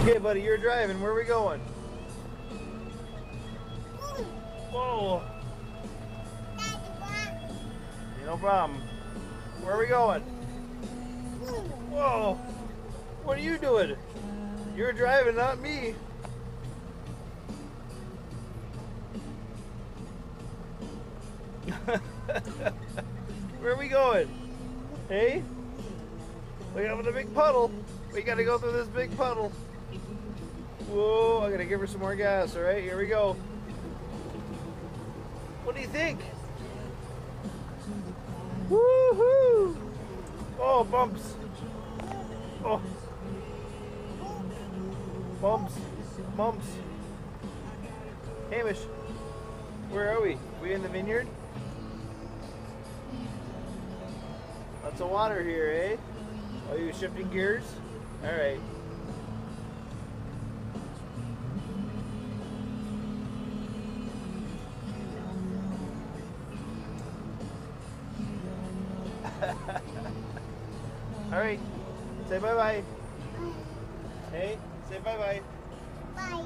Okay, buddy, you're driving. Where are we going? Whoa. No problem. Where are we going? Whoa. What are you doing? You're driving, not me. Where are we going? Hey? We have a big puddle. We gotta go through this big puddle. Whoa, I gotta give her some more gas. All right, here we go. What do you think? Woohoo! Oh, bumps. Oh. Bumps. Bumps. Hamish, where are we? We in the vineyard? Lots of water here, eh? Are you shifting gears? All right. All right. Say bye-bye. Hey, say bye-bye. Bye.